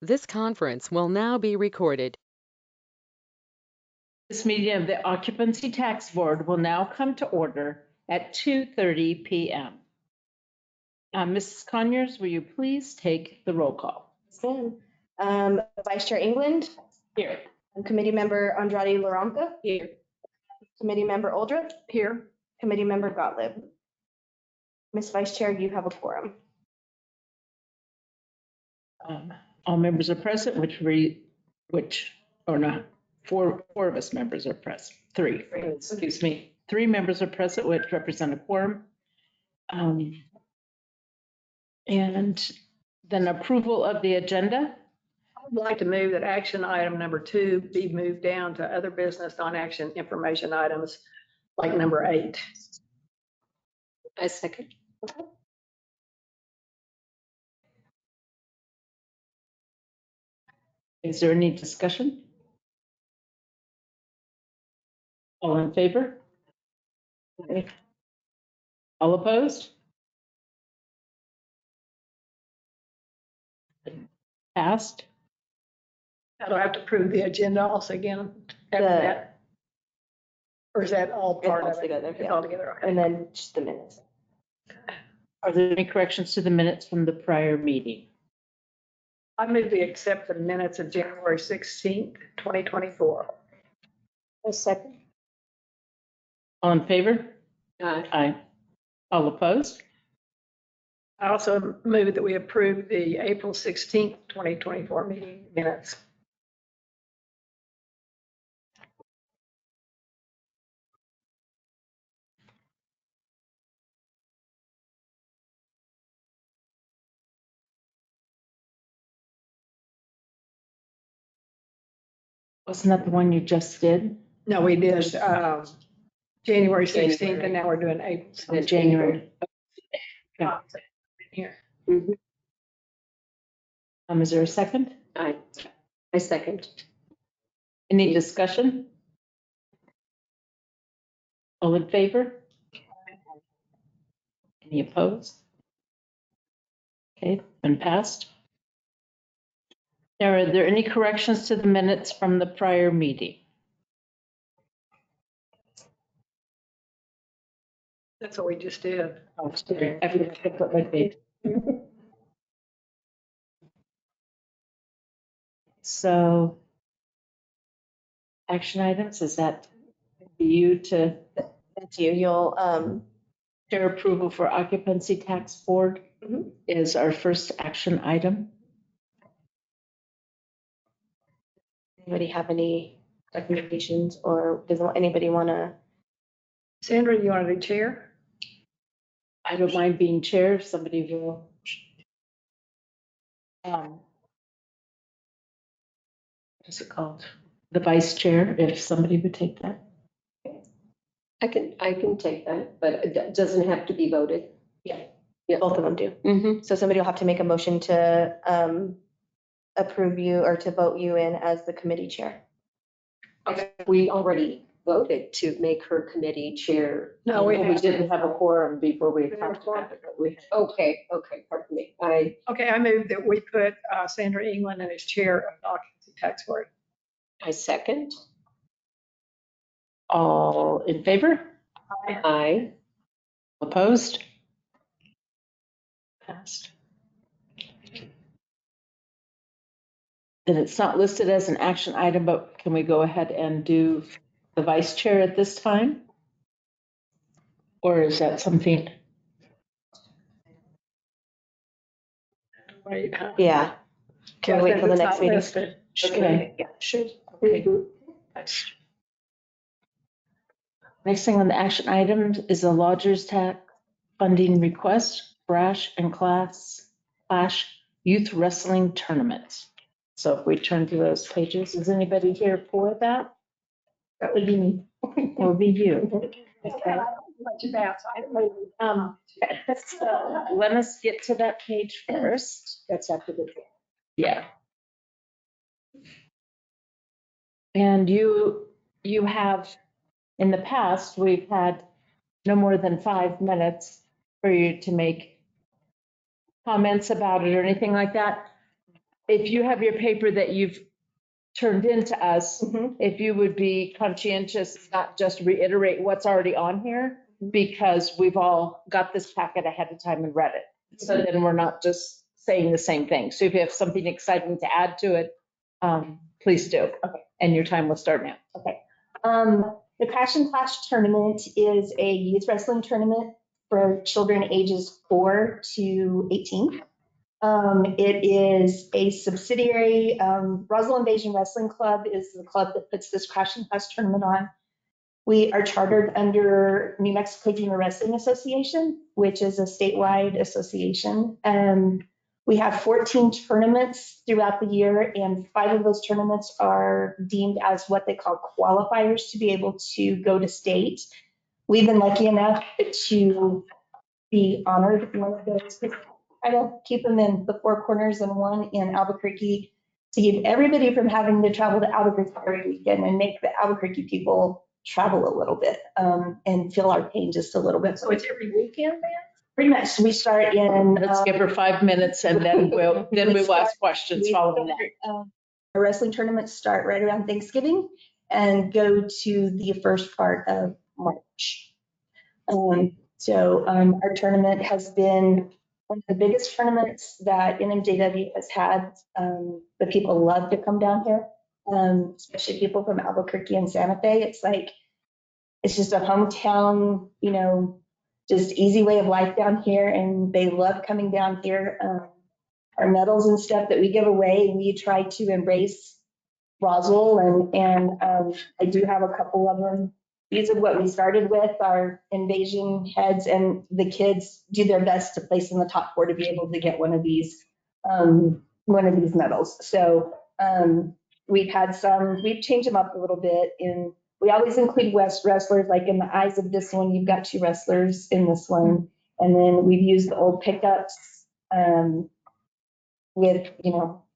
This conference will now be recorded. This meeting of the Occupancy Tax Board will now come to order at 2:30 p.m. Mrs. Conyers, will you please take the roll call? Vice Chair England. Here. Committee Member Andrade Laranca. Here. Committee Member Oldrich. Here. Committee Member Gottlieb. Ms. Vice Chair, you have a quorum. All members are present, four of us members are present. Three members are present, which represent a quorum. And then approval of the agenda. I would like to move that action item number 2 be moved down to other business non-action information items like number 8. I second. Is there any discussion? All in favor? Okay. All opposed? Passed. I don't have to approve the agenda also again after that. Or is that all part of it? It's all together. Okay. And then just the minutes. Are there any corrections to the minutes from the prior meeting? I move we accept the minutes of January 16th, 2024. A second. All in favor? Aye. All opposed? I also move that we approve the April 16th, 2024 meeting minutes. Wasn't that the one you just did? No, we did January 16th, and now we're doing April 16th. January. Okay. Here. Is there a second? I second. Any discussion? All in favor? Any opposed? Okay, been passed. Are there any corrections to the minutes from the prior meeting? That's what we just did. Oh, sorry. I forgot to put my date. So, action items, is that you to? That's you. You'll Chair approval for Occupancy Tax Board is our first action item. anybody have any recommendations, or does anybody want to? Sandra, you want to be chair? I don't mind being chair if somebody will. What's it called? The vice chair, if somebody would take that. I can take that, but it doesn't have to be voted. Yeah. Yeah. Both of them do. Mm-hmm. So somebody will have to make a motion to approve you or to vote you in as the committee chair. We already voted to make her committee chair. No, we didn't have a quorum before we talked about it. But we Okay, pardon me. Okay, I move that we put Sandra England as chair of the Occupancy Tax Board. I second. all in favor? Aye. Opposed? Passed. Then it's not listed as an action item, but can we go ahead and do the vice chair at this time? Or is that something? Wait, huh? Yeah. Can we wait till the next meeting? Okay. Yeah, sure. Okay. Next thing on the action item is the lodger's tax funding request, Brash and Clash Youth Wrestling Tournament. So if we turn to those pages, is anybody here for that? That would be me. That would be you. Okay. Let us get to that page first. That's after the. Yeah. And you have, in the past, we've had no more than 5 minutes for you to make comments about it or anything like that. if you have your paper that you've turned in to us, Mhm. if you would be conscientious, not just reiterate what's already on here, because we've all got this packet ahead of time and read it. So then we're not just saying the same thing. So if you have something exciting to add to it, please do. Okay. And your time will start now. The Crash and Clash tournament is a youth wrestling tournament for children ages 4 to 18. It is a subsidiary, Roswell Invasion Wrestling Club is the club that puts this Crash and Clash tournament on. We are chartered under New Mexico Junior Wrestling Association, which is a statewide association. We have 14 tournaments throughout the year, and 5 of those tournaments are deemed as what they call qualifiers to be able to go to state. We've been lucky enough to be honored in one of those. I don't keep them in the Four Corners and one in Albuquerque to keep everybody from having to travel to Albuquerque every weekend and make the Albuquerque people travel a little bit and feel our pain just a little bit. So it's every weekend then? Pretty much, we start in. Let's give her 5 minutes and then we'll ask questions following that. Our wrestling tournaments start right around Thanksgiving and go to the first part of March. Our tournament has been one of the biggest tournaments that NMJW has had. The people love to come down here, especially people from Albuquerque and Santa Fe. It's just a hometown, just easy way of life down here, and they love coming down here. Our medals and stuff that we give away, we try to embrace Roswell, and I do have a couple of them. These are what we started with, our invasion heads, and the kids do their best to place in the top 4 to be able to get one of these medals. So we've changed them up a little bit. We always include wrestlers, like in the eyes of this one, you've got 2 wrestlers in this one. And then we've used the old pickups with,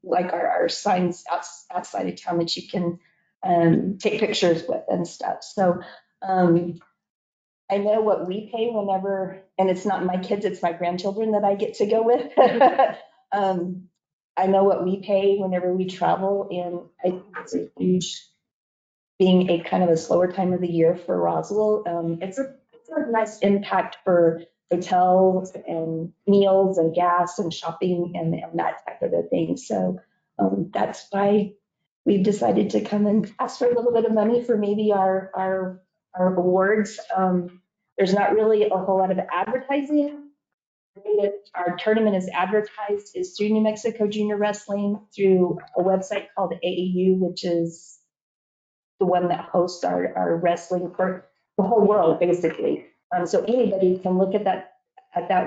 like our signs outside of town that you can take pictures with and stuff. So I know what we pay whenever, and it's not my kids, it's my grandchildren that I get to go with. I know what we pay whenever we travel, and I think it's a huge, being a kind of a slower time of the year for Roswell. It's a nice impact for hotels and meals and gas and shopping and that type of a thing. So that's why we've decided to come and ask for a little bit of money for maybe our awards. There's not really a whole lot of advertising. Our tournament is advertised is through New Mexico Junior Wrestling, through a website called AAU, which is the one that hosts our wrestling for the whole world, basically. So anybody can look at that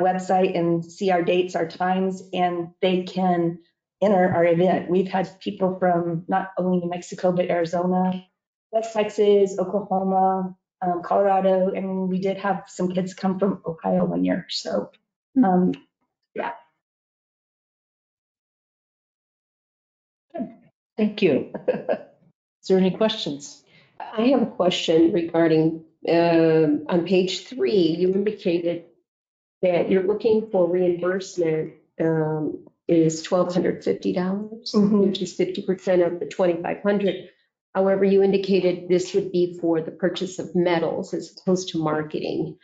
website and see our dates, our times, and they can enter our event. We've had people from not only New Mexico, but Arizona, West Texas, Oklahoma, Colorado, and we did have some kids come from Ohio one year. So, yeah. Thank you. Is there any questions? I have a question regarding, on page 3, you indicated that you're looking for reimbursement is $1,250, which is 50% of the $2,500. However, you indicated this would be for the purchase of metals as opposed to marketing.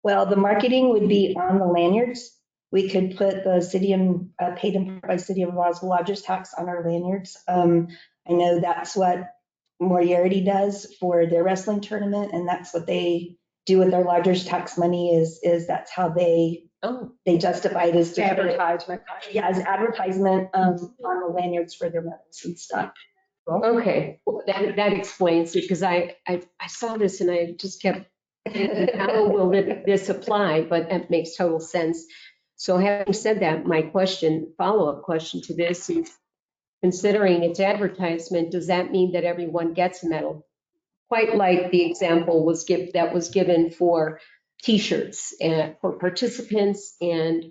Well, the marketing would be on the lanyards. We could put the city and paid in by city of Roswell lodgers tax on our lanyards. I know that's what Moriarty does for their wrestling tournament, and that's what they do with their lodgers tax money is that's how they justify it as Advertisement. Yeah, as advertisement on the lanyards for their medals and stuff. Okay, well, that explains it, because I saw this and I just kept thinking, how will this apply? But that makes total sense. So having said that, my follow-up question to this is, considering its advertisement, does that mean that everyone gets a medal? Quite like the example that was given for T-shirts and for participants and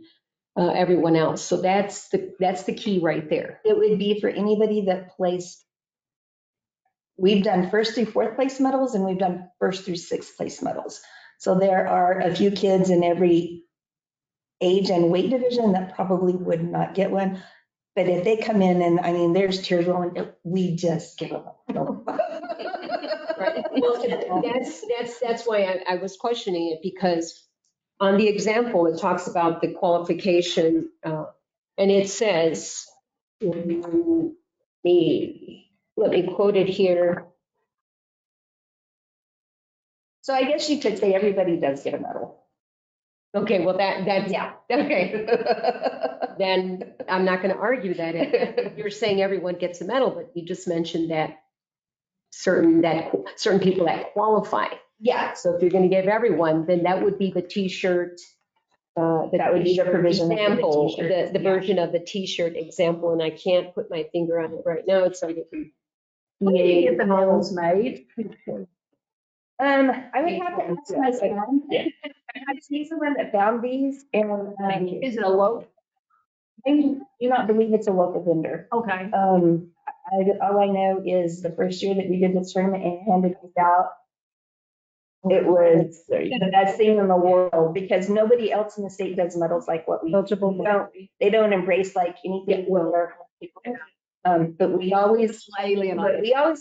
everyone else. So that's the key right there. It would be for anybody that placed. We've done 1st through 4th place medals, and we've done 1st through 6th place medals. So there are a few kids in every age and weight division that probably would not get one. But if they come in and, I mean, there's tears rolling, we just give them up. Right. Well, that's why I was questioning it, because on the example, it talks about the qualification, and it says, let me quote it here. So I guess you could say everybody does get a medal. Okay, well, that's, Yeah. okay. Then I'm not going to argue that. You're saying everyone gets a medal, but you just mentioned that certain people that qualify. Yeah, So if you're going to give everyone, then that would be the T-shirt. that would be the provision. of the Example, t-shirt. the version of the T-shirt example, and I can't put my finger on it right now. It's under the When do you get the medals made? I would have to ask my son. Yeah. He's the one that found these, and Is it a low? I do not believe it's a local vendor. Okay. All I know is the first year that we did this tournament and handed these out, it was the best thing in the world, because nobody else in the state does medals like what we do. They don't embrace like anything. But we always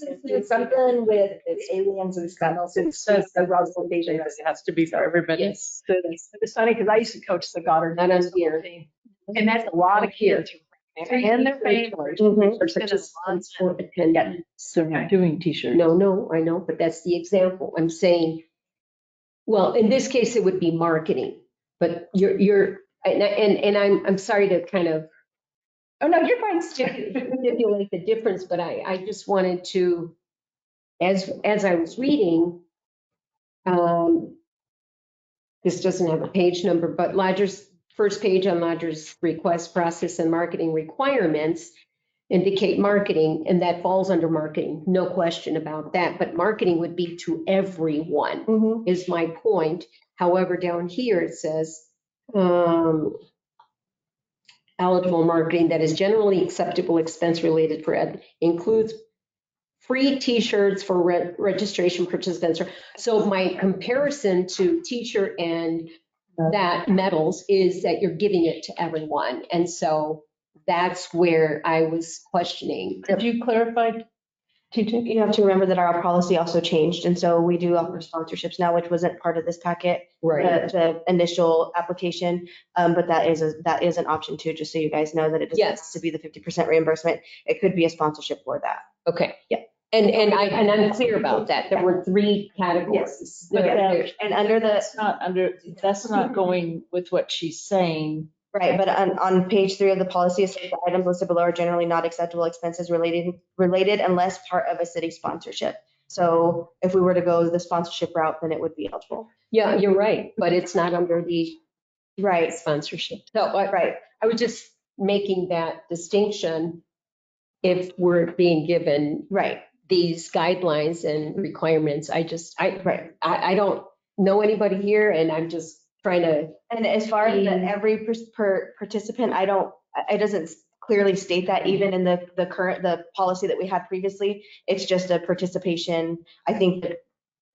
include something with aliens and stuff. So it's a Roswell Station. It has to be for everybody. Yes. It's funny because I used to coach the Goddard. Not on Basketball here. team, and that's a lot of kids. And their families. There's just for attendance. So we're doing t-shirts. No, I know, but that's the example. I'm saying, well, in this case, it would be marketing, but and I'm sorry to kind of Oh, no, you're fine. stipulate the difference, but I just wanted to, as I was reading, this doesn't have a page number, but Lodger's first page on Lodger's request process and marketing requirements indicate marketing, and that falls under marketing, no question about that. But marketing would be to everyone, is my point. However, down here it says, eligible marketing that is generally acceptable expense related for ed includes free t-shirts for registration participants. So my comparison to t-shirt and that medals is that you're giving it to everyone. And so that's where I was questioning. Did you clarify, TJ? You have to remember that our policy also changed, and so we do offer sponsorships now, which wasn't part of this packet, the initial application. But that is an option too, just so you guys know that it doesn't have to be the 50% reimbursement. It could be a sponsorship for that. Okay. Yeah. And I'm clear about that. There were 3 categories. Yes. And under the, That's not going with what she's saying. right, but on page 3 of the policy, it says the items listed below are generally not acceptable expenses related unless part of a city sponsorship. So if we were to go the sponsorship route, then it would be eligible. Yeah, you're right, but it's not under the Right. sponsorship. So, I was just making that distinction if we're being given these guidelines and requirements. I don't know anybody here, and I'm just trying to. And as far as every participant, it doesn't clearly state that even in the policy that we had previously. It's just a participation. I think that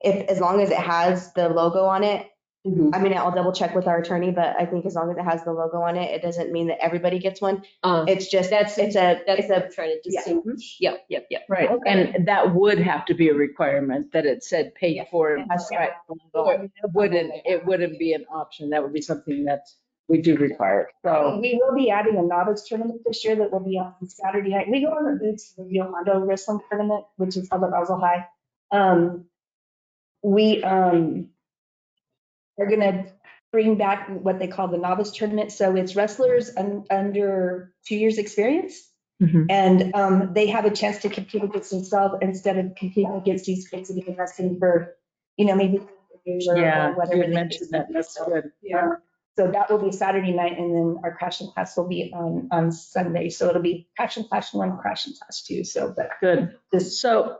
as long as it has the logo on it, I mean, I'll double check with our attorney, but I think as long as it has the logo on it, it doesn't mean that everybody gets one. It's just, that's what I'm trying to distinguish. Yep. Right, and that would have to be a requirement, that it said paid for. Right. It wouldn't be an option. That would be something that we do require. So We will be adding a novice tournament this year that will be on Saturday night. We go on the Boots Rio Hondo Wrestling Tournament, which is held at Roswell High. We are gonna bring back what they call the novice tournament. So it's wrestlers under 2 years experience. And they have a chance to compete against themselves instead of competing against these kids that have been wrestling for, maybe years or whatever. You mentioned that. That's good. Yeah. So that will be Saturday night, and then our crashing class will be on Sunday. So it'll be crashing class 1, crashing class 2. So but Good. So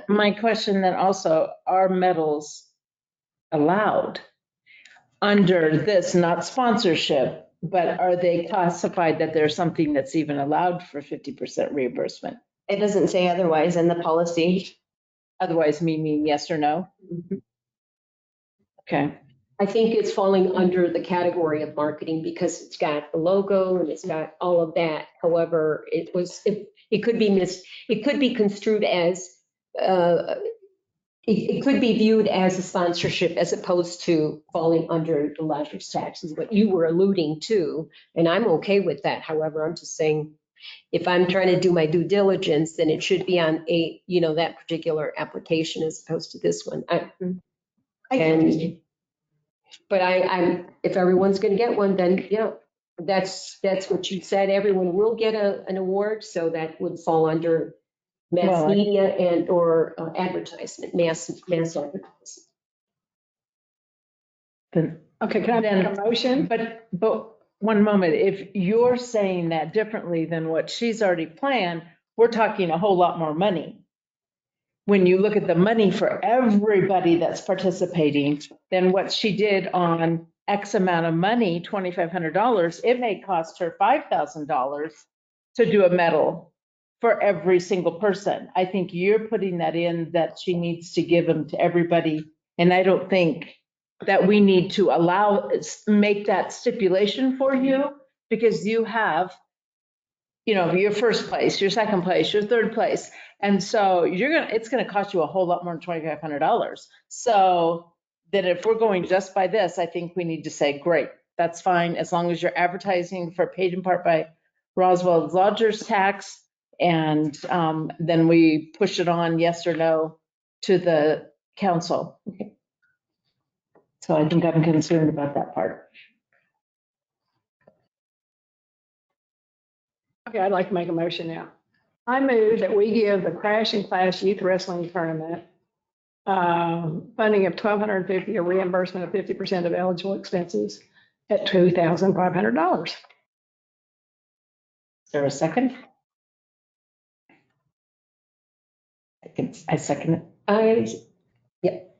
my question then also, are medals allowed under this, not sponsorship, but are they classified that there's something that's even allowed for 50% reimbursement? It doesn't say otherwise in the policy. Otherwise, meaning yes or no? Okay. I think it's falling under the category of marketing because it's got the logo and it's got all of that. However, it could be construed as, it could be viewed as a sponsorship as opposed to falling under the lodger's tax is what you were alluding to. And I'm okay with that. However, I'm just saying, if I'm trying to do my due diligence, then it should be on that particular application as opposed to this one. But if everyone's going to get one, then that's what you said. Everyone will get an award, so that would fall under mass media and or advertisement, mass advertisement. Okay, can I make a motion? But one moment, if you're saying that differently than what she's already planned, we're talking a whole lot more money. When you look at the money for everybody that's participating, then what she did on X amount of money, $2,500, it may cost her $5,000 to do a medal for every single person. I think you're putting that in that she needs to give them to everybody. And I don't think that we need to make that stipulation for you because you have, your first place, your second place, your third place. And so it's going to cost you a whole lot more than $2,500. So that if we're going just by this, I think we need to say, great, that's fine. As long as you're advertising for paid in part by Roswell's Lodgers tax. And then we push it on yes or no to the council. Okay. So I think I'm concerned about that part. Okay, I'd like to make a motion now. I move that we give the Crash and Clash Youth Wrestling Tournament funding of $1,250, a reimbursement of 50% of eligible expenses at $2,500. Is there a second? I second it. Yep.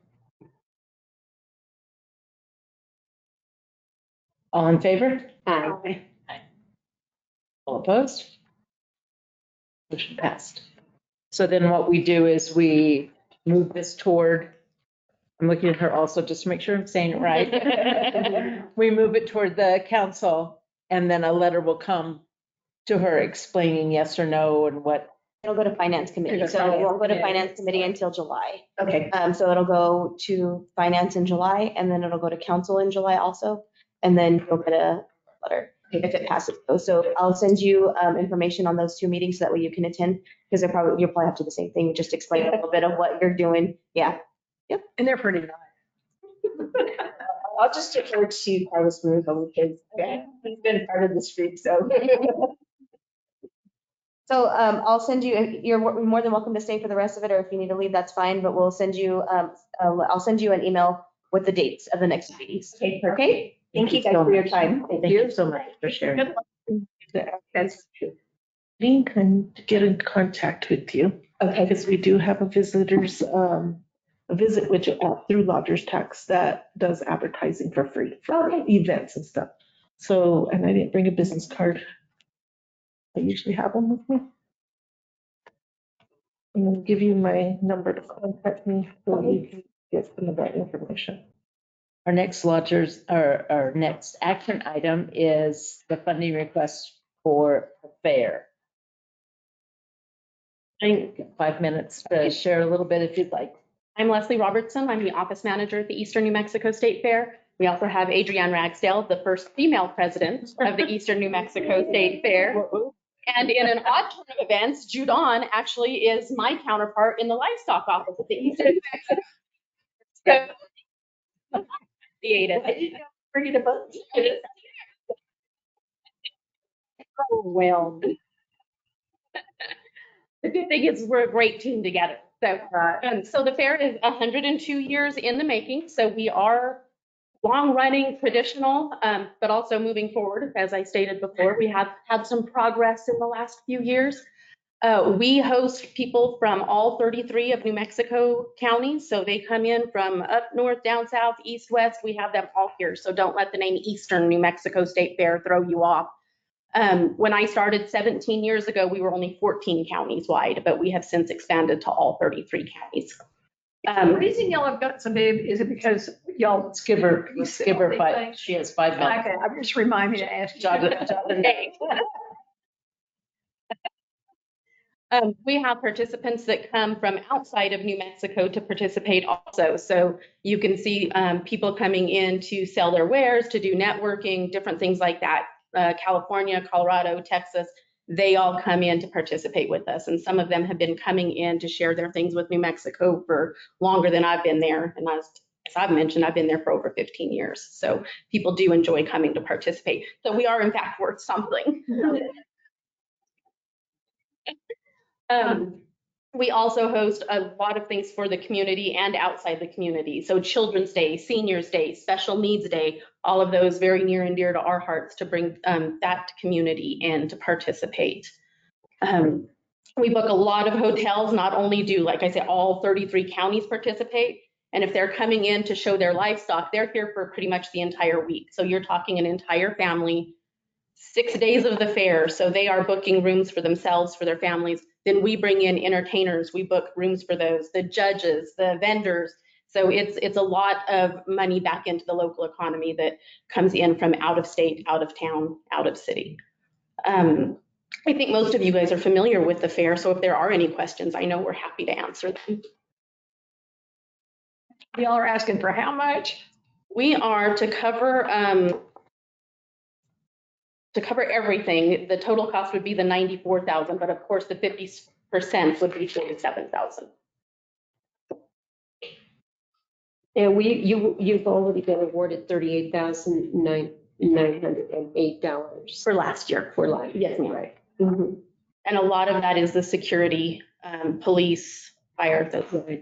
All in favor? Aye. All opposed? Motion passed. So then what we do is we move this toward, I'm looking at her also just to make sure I'm saying it right. We move it toward the council and then a letter will come to her explaining yes or no and what. It'll go to finance committee. So it won't go to finance committee until July. Okay. So it'll go to finance in July and then it'll go to council in July also. And then you'll get a letter if it passes. So I'll send you information on those two meetings so that way you can attend because you'll probably have to do the same thing. Just explain a little bit of what you're doing. Yeah. Yep. And they're pretty nice. I'll just defer to Carlos Marujo because he's been part of this group. So. So I'll send you, you're more than welcome to stay for the rest of it, or if you need to leave, that's fine, but we'll send you, I'll send you an email with the dates of the next meetings. Okay? Thank you guys for your time. Thank you so much for sharing. That's Dean can get in contact with you. Okay. Because we do have a visitors, a visit widget through Lodgers Tax that does advertising for free for events and stuff. So, and I didn't bring a business card. I usually have them with me. I'm going to give you my number to contact me so you can get some of that information. Our next our next action item is the funding request for the fair. I think 5 minutes to share a little bit if you'd like. I'm Leslie Robertson. I'm the office manager at the Eastern New Mexico State Fair. We also have Adrienne Ragsdale, the first female president of the Eastern New Mexico State Fair. And in an odd turn of events, Judon actually is my counterpart in the livestock office at the Eastern New Mexico. So, I didn't bring it about. Well, the good thing is we're a great team together. So the fair is 102 years in the making. So we are long-running, traditional, but also moving forward. As I stated before, we have had some progress in the last few years. We host people from all 33 of New Mexico counties. So they come in from up north, down south, east, west. We have them all here. So don't let the name Eastern New Mexico State Fair throw you off. When I started 17 years ago, we were only 14 counties wide, but we have since expanded to all 33 counties. the reason y'all have got so big, is it because Y'all, Let's give her five. She has 5 minutes. okay, just remind me to ask you. Okay. We have participants that come from outside of New Mexico to participate also. So you can see people coming in to sell their wares, to do networking, different things like that. California, Colorado, Texas, they all come in to participate with us. And some of them have been coming in to share their things with New Mexico for longer than I've been there. And as I've mentioned, I've been there for over 15 years. So people do enjoy coming to participate. So we are in fact worth something. We also host a lot of things for the community and outside the community. So Children's Day, Seniors Day, Special Needs Day, all of those very near and dear to our hearts to bring that community in to participate. We book a lot of hotels. Not only do, like I said, all 33 counties participate, and if they're coming in to show their livestock, they're here for pretty much the entire week. So you're talking an entire family, 6 days of the fair. So they are booking rooms for themselves, for their families. Then we bring in entertainers. We book rooms for those, the judges, the vendors. So it's a lot of money back into the local economy that comes in from out of state, out of town, out of city. I think most of you guys are familiar with the fair. So if there are any questions, I know we're happy to answer them. Y'all are asking for how much? We are to cover everything. The total cost would be the $94,000, but of course the 50% would be $47,000. And you've already been awarded $38,908 For last year. for life. Yes, ma'am. Right. Mhm. And a lot of that is the security, police, fire, the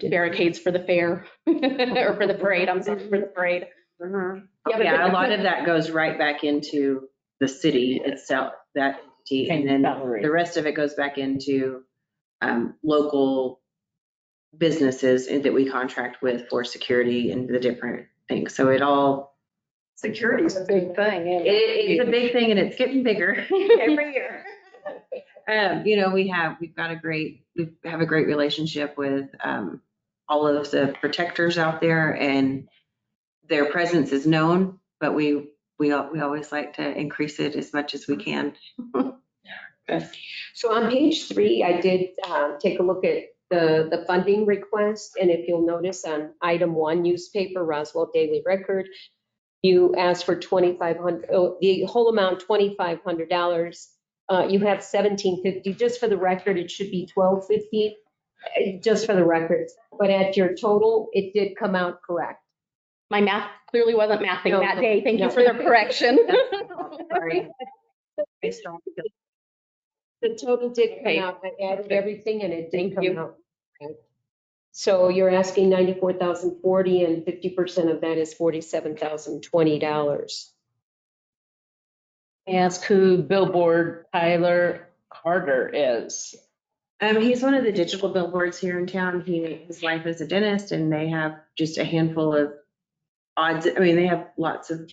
barricades for the fair, or for the parade, I'm sorry, for the parade. Yeah, a lot of that goes right back into the city itself, that entity, and then the rest of it goes back into local businesses that we contract with for security and the different things. So it all. Security is a big thing. It's a big thing and it's getting bigger. Every year. We have a great relationship with all of the protectors out there, and their presence is known, but we always like to increase it as much as we can. So on page 3, I did take a look at the funding request, and if you'll notice on item 1, newspaper, Roswell Daily Record, you asked for $2,500, the whole amount $2,500. You have $1,750. Just for the record, it should be $1,250, just for the record. But at your total, it did come out correct. My math clearly wasn't mathing that day. Thank you for the correction. Sorry. The total did come out. I added everything and it did come out. Okay. So you're asking $94,040, and 50% of that is $47,020. Ask who Billboard Tyler Carter is. He's one of the digital billboards here in town. His wife is a dentist, and they have just a handful of odds. I mean, they have lots of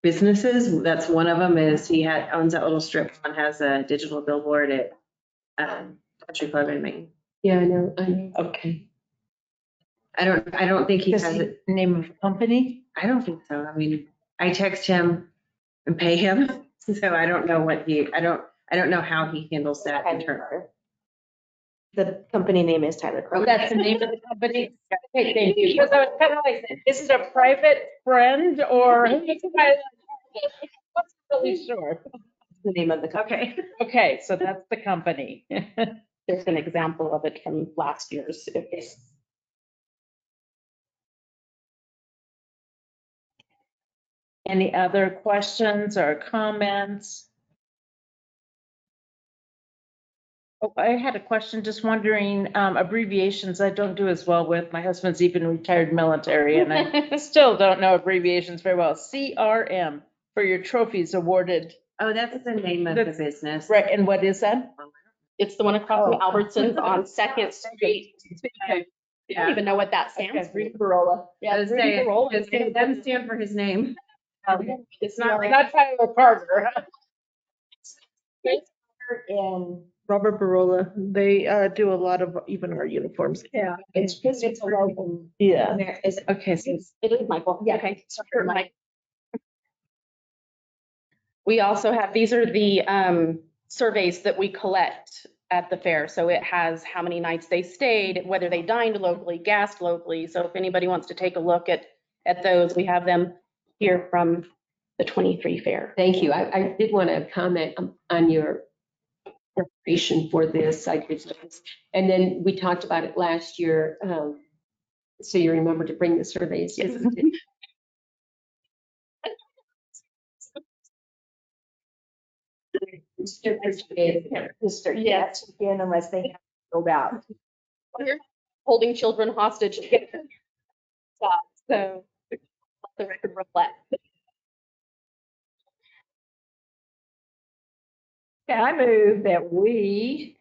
businesses. That's one of them. Is he owns that little strip and has a digital billboard at Country Club in Maine. Yeah, I know. Okay. I don't think he has a name of company. I don't think so. I mean, I text him and pay him, so I don't know what I don't know how he handles that in turn. The company name is Tyler Crow. That's the name of the company. Okay, thank you. Because I was kind of like, is it a private friend or who's the guy? What's really sure. The name of the company. Okay, so that's the company. There's an example of it from last year's. Any other questions or comments? Oh, I had a question, just wondering, abbreviations I don't do as well with. My husband's even retired military and I still don't know abbreviations very well. CRM for your trophies awarded. Oh, that's the name of the business. Right, and what is that? It's the one across from Albertsons on 2nd Street. I don't even know what that stands for. Barola. Yeah, It doesn't stand for his name. It's not like Not Tyler Carter. In Robert Barola. They do a lot of even our uniforms. Yeah. It's a local. Yeah. Okay, so It is Michael. Yeah. Okay. Sure, Mike. We also have, these are the surveys that we collect at the fair. So it has how many nights they stayed, whether they dined locally, gassed locally. So if anybody wants to take a look at those, we have them here from the 23 fair. Thank you. I did want to comment on your preparation for this. And then we talked about it last year. So you remember to bring the surveys. Yes. Yes, again, unless they have filled out. We're holding children hostage. So let the record reflect. Yeah, I move that we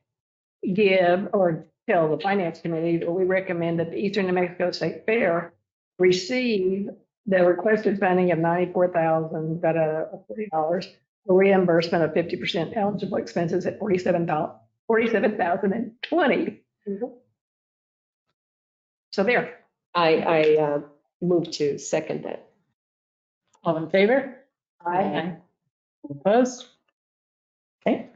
give or tell the finance committee that we recommend that the Eastern New Mexico State Fair receive the requested funding of $94,040, a reimbursement of 50% eligible expenses at $47,020. So there. I move to second that. All in favor? Aye. Opposed? Okay.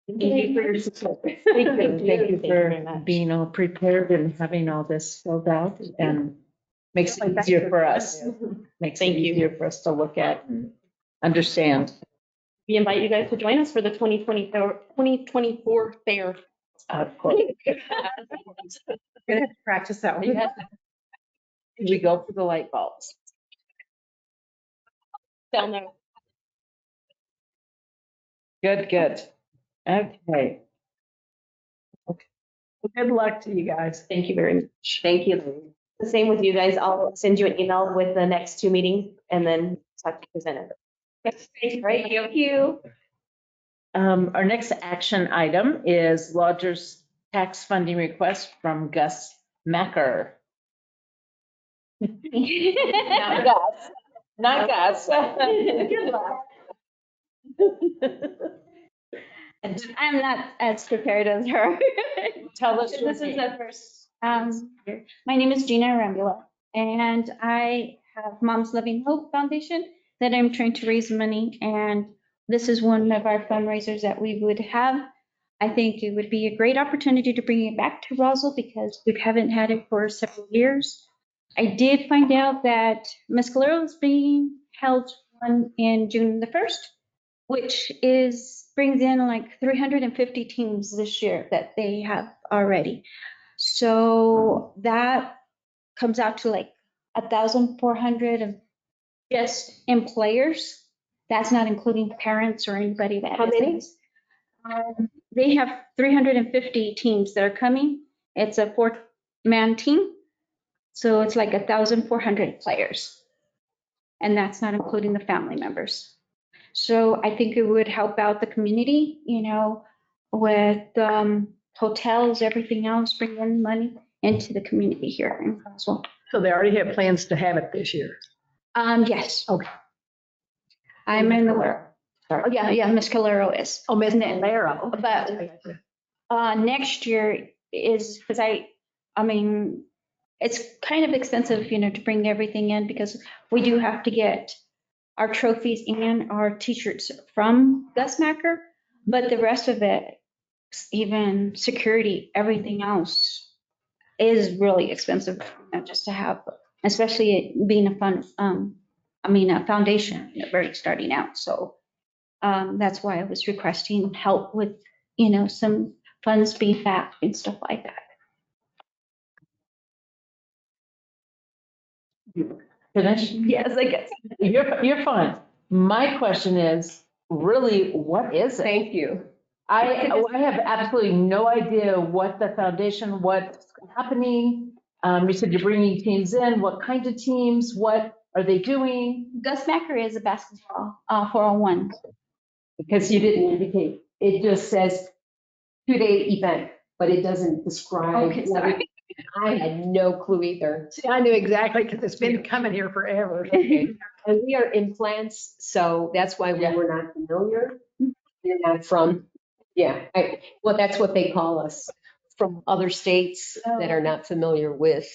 Thank you for your support. Thank you for being all prepared and having all this filled out, and makes it easier for us. Makes it Thank you. easier for us to look at and understand. We invite you guys to join us for the 2024 fair. Of course. gonna have to practice that one. We go for the light bulbs. They'll know. Good, good. Okay. Good luck to you guys. Thank you very much. Thank you. The same with you guys. I'll send you an email with the next two meetings and then have to present it. Right, thank you. Our next action item is lodgers tax funding request from Gus Macker. Not Gus. Not Gus. I'm not as prepared as her. Tell us your This is name. the first. My name is Gina Arambula, and I have Mom's Loving Hope Foundation that I'm trying to raise money. And this is one of our fundraisers that we would have. I think it would be a great opportunity to bring it back to Roswell because we haven't had it for several years. I did find out that Mescalero is being held one in June the 1st, which brings in like 350 teams this year that they have already. So that comes out to like 1,400 of just in players. That's not including parents or anybody that. How many? They have 350 teams that are coming. It's a 4-man team. So it's like 1,400 players. And that's not including the family members. So I think it would help out the community, with hotels, everything else, bring in money into the community here in Roswell. So they already have plans to have it this year. Yes. Okay. I'm in the world. Oh, yeah, Miss Calero is. Oh, Miss Calero. But next year is, because I mean, it's kind of expensive, to bring everything in because we do have to get our trophies and our t-shirts from Gus Macker, but the rest of it, even security, everything else is really expensive just to have, especially it being a foundation, very starting out. So that's why I was requesting help with, some funds being back and stuff like that. Finish? Yes, I guess. You're fine. My question is, really, what is it? Thank you. I have absolutely no idea what the foundation, what's happening. You said you're bringing teams in. What kinds of teams? What are they doing? Gus Macker is a basketball 401. Because you didn't indicate, it just says 2-day event, but it doesn't describe. Okay, sorry. I had no clue either. See, I knew exactly because it's been coming here forever. And we are implants, so that's why we were not familiar. You're not from Yeah, well, that's what they call us from other states that are not familiar with.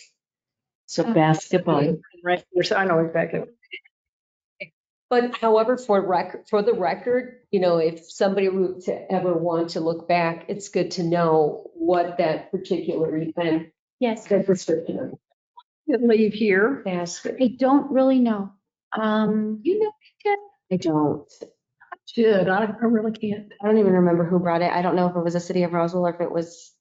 So basketball. Right, so I know exactly. But however, for the record, if somebody were to ever want to look back, it's good to know what that particular event, Yes, the description of Leave here. the basket. I don't really know. You know, I don't. Should, I really can't. I don't even remember who brought it. I don't know if it was a city of Roswell or if it was.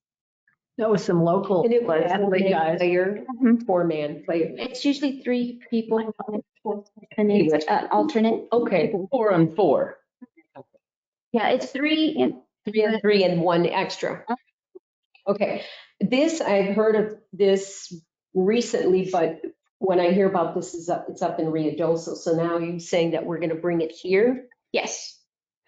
That was some local And it was athlete guys. player, Mhm. 4-man player. It's usually 3 people and it's an alternate. Okay, 4 on 4. Yeah, it's 3 and 3 and 1 extra. Okay, I've heard of this recently, but when I hear about this, it's up in Ruidoso. So now you're saying that we're going to bring it here? yes.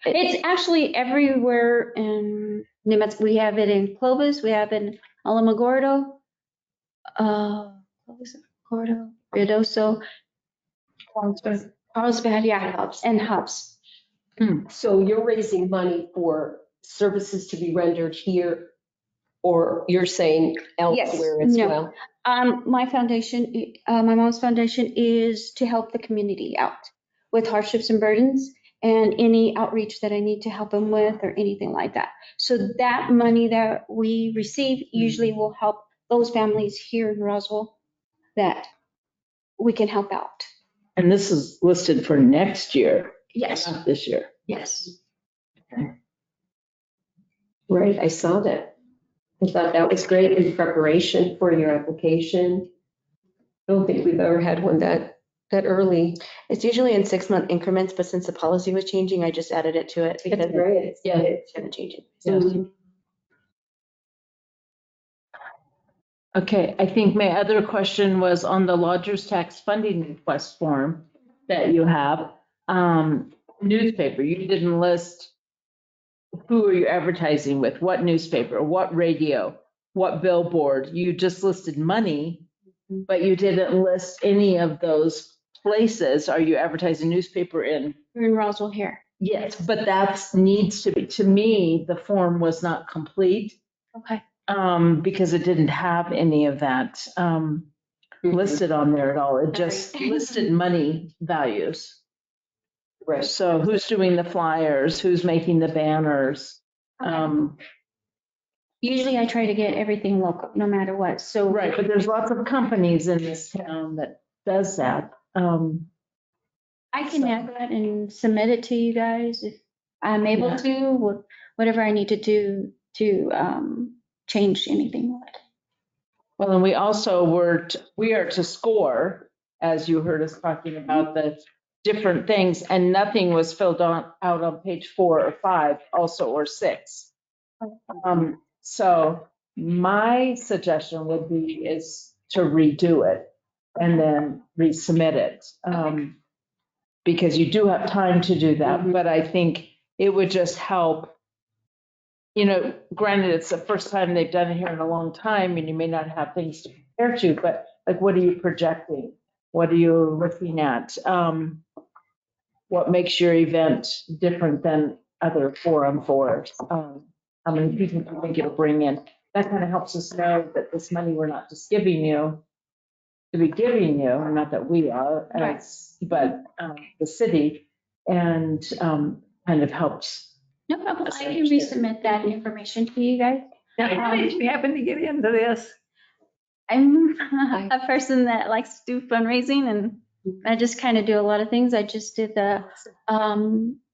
It's actually everywhere in New Mexico. We have it in Clovis, we have it in Alamogordo, Clovis, Gordo, Ruidoso, Carlsbad, yeah, Hubs, and Hubs. So you're raising money for services to be rendered here, or you're saying elsewhere as No. well? My foundation, my mom's foundation is to help the community out with hardships and burdens and any outreach that I need to help them with or anything like that. So that money that we receive usually will help those families here in Roswell that we can help out. And this is listed for next year, Yes, not this year. yes. Right, I saw that. I thought that was great in preparation for your application. I don't think we've ever had one that early. It's usually in 6-month increments, but since the policy was changing, I just added it to it because great. yeah, it's gonna change it. Yes. Okay, I think my other question was on the lodger's tax funding request form that you have. Newspaper, you didn't list who are you advertising with, what newspaper, what radio, what billboard. You just listed money, but you didn't list any of those places. Are you advertising newspaper in? We're in Roswell here. Yes, but that needs to be, to me, the form was not complete. Okay. Because it didn't have any of that listed on there at all. It just listed money values. Right. So who's doing the flyers, who's making the banners? Usually I try to get everything local, no matter what. So. Right, but there's lots of companies in this town that does that. I can add that and submit it to you guys if I'm able to, whatever I need to do to change anything. Well, and we also we are to score, as you heard us talking about the different things, and nothing was filled out on page 4 or 5 also, or 6. So my suggestion would be is to redo it and then resubmit it. Because you do have time to do that, but I think it would just help. Granted, it's the first time they've done it here in a long time, and you may not have things to compare to, but like, what are you projecting? What are you looking at? What makes your event different than other 4-on-4s? How many people do you think it'll bring in? That kind of helps us know that this money we're not just giving you to be giving you, or not that we are, but the city, and kind of helps. No problem. I can resubmit that information to you guys. Now, how did you happen to get into this? I'm a person that likes to do fundraising and I just kind of do a lot of things. I just did the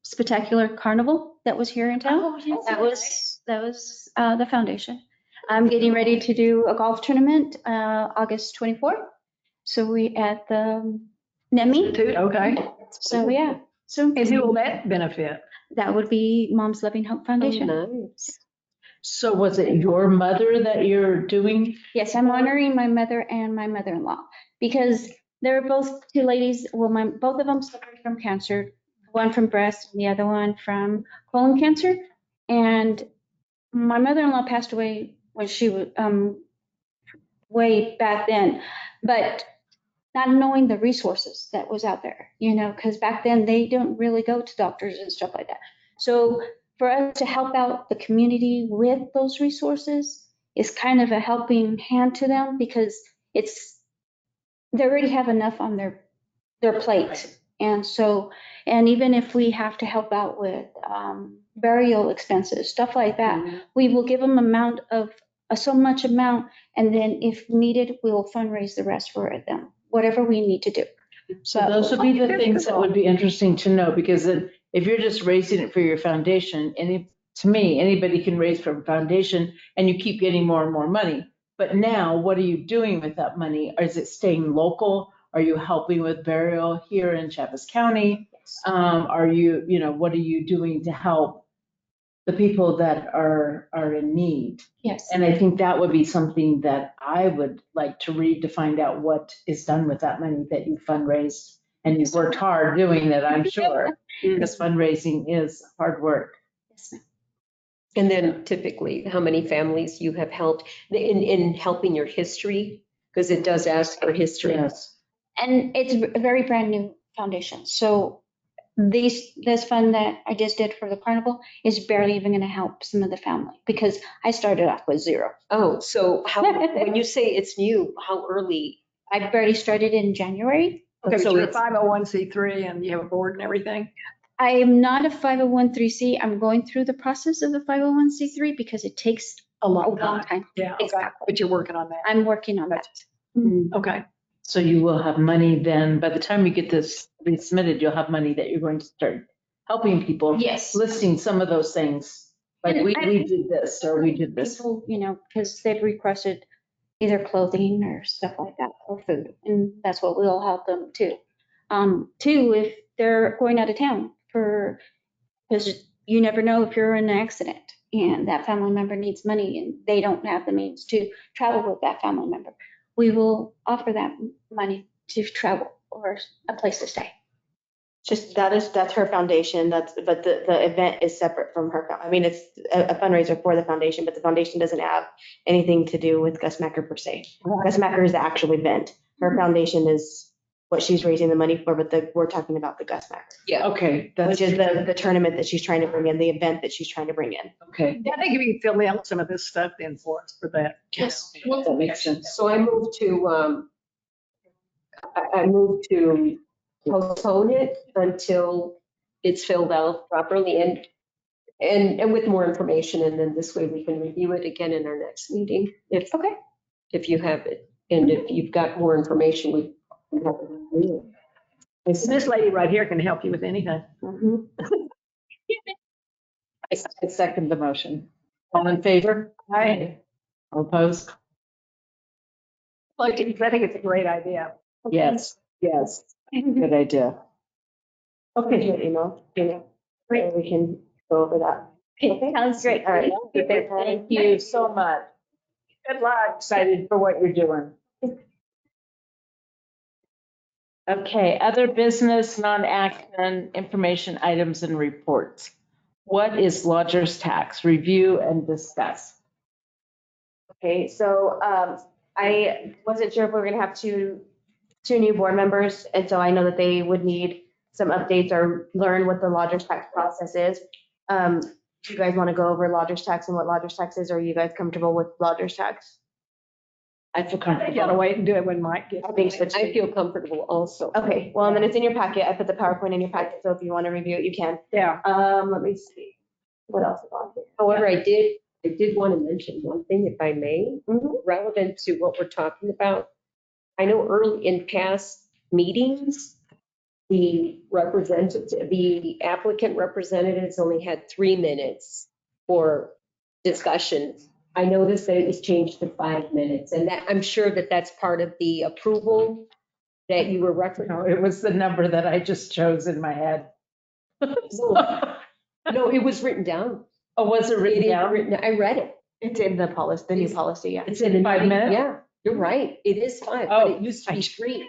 spectacular carnival that was here in town. That was the foundation. I'm getting ready to do a golf tournament August 24th. So we at the NEMI. Okay. So yeah. So And who will that benefit? that would be Mom's Loving Hope Foundation. Oh, nice. So was it your mother that you're doing? Yes, I'm honoring my mother and my mother-in-law because they're both 2 ladies. Well, both of them suffered from cancer, one from breast and the other one from colon cancer. And my mother-in-law passed away when she was way back then, but not knowing the resources that was out there, because back then they don't really go to doctors and stuff like that. So for us to help out the community with those resources is kind of a helping hand to them because they already have enough on their plate. And so, and even if we have to help out with burial expenses, stuff like that, we will give them so much amount, and then if needed, we will fundraise the rest for them, whatever we need to do. So those would be the things that would be interesting to know, because if you're just raising it for your foundation, to me, anybody can raise for a foundation and you keep getting more and more money. But now, what are you doing with that money? Is it staying local? Are you helping with burial here in Chaffetz County? Are you, what are you doing to help the people that are in need? Yes. And I think that would be something that I would like to read to find out what is done with that money that you fundraised. And you've worked hard doing it, I'm sure, because fundraising is hard work. Yes, ma'am. And then typically, how many families you have helped in helping your history, because it does ask for history. Yes. And it's a very brand new foundation. So this fund that I just did for the carnival is barely even going to help some of the family because I started off with zero. Oh, so when you say it's new, how early? I barely started in January. Okay, So so you're a it's 501c3 and you have a board and everything? I am not a 501c. I'm going through the process of the 501c3 because it takes A a long long time. time. Yeah, okay. Exactly. But you're working on that. I'm working on that. Okay. So you will have money then, by the time you get this resubmitted, you'll have money that you're going to start helping people. Yes. Listing some of those things, like And we I- did this, or we did this. People, because they've requested either clothing or stuff like that or food, and that's what we'll help them too. Two, if they're going out of town because you never know if you're in an accident and that family member needs money and they don't have the means to travel with that family member, we will offer that money to travel or a place to stay. Just that's her foundation. But the event is separate from her. I mean, it's a fundraiser for the foundation, but the foundation doesn't have anything to do with Gus Macker per se. Gus Macker is the actual event. Her foundation is what she's raising the money for, but we're talking about the Gus Macker. Yeah. Okay, Which is the tournament that she's trying to bring in, the event that she's trying to bring in. okay. Yeah, I think if you fill in some of this stuff in for us for that. Yes, that makes sense. So I moved to postpone it until it's filled out properly and with more information. And then this way we can review it again in our next meeting. If you have it. And if you've got more information, we can have it. This lady right here can help you with anything. I second the motion. All in favor? Aye. All opposed? Like, I think it's a great idea. Yes, yes, good idea. Okay, your email, Great. We can go over that. Okay, sounds great. All right. Thank you so much. Good luck. Excited for what you're doing. Okay, other business, non-action, information items and reports. What is lodger's tax? Review and discuss. Okay, so I wasn't sure if we were gonna have two new board members, and so I know that they would need some updates or learn what the lodger's tax process is. Do you guys want to go over lodger's tax and what lodger's tax is, or are you guys comfortable with lodger's tax? I feel You gotta comfortable. wait and do it when Mike gets. I think so too. I feel comfortable also. Okay, well, and then it's in your packet. I put the PowerPoint in your packet, so if you want to review it, you can. Yeah. Let me see. What else is on here? However, I did want to mention one thing, if I may, relevant to what we're talking about. I know early in past meetings, the applicant representatives only had 3 minutes for discussion. I noticed that it was changed to 5 minutes, and that, I'm sure that that's part of the approval that you were referencing. No, it was the number that I just chose in my head. No, it was written down. Oh, was it written down? I read it. It's in the policy, the new policy, yeah. It's in 5 minutes? Yeah, you're right. It is 5, Oh, but it used to be 3.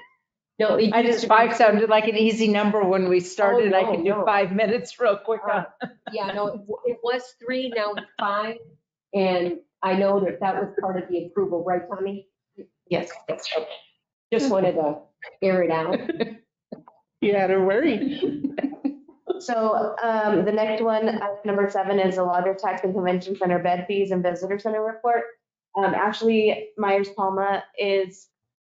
No, it I used just, to be 5 sounded like an easy number when we started. I no, could do no. 5 minutes real quick. Yeah, no, it was 3, now it's 5. And I know that was part of the approval, right, Tommy? Yes. Okay. Just wanted to air it out. You had her worried. So the next one, number 7, is the lodger tax and convention center bed fees and visitor center report. Actually, Myers Palma is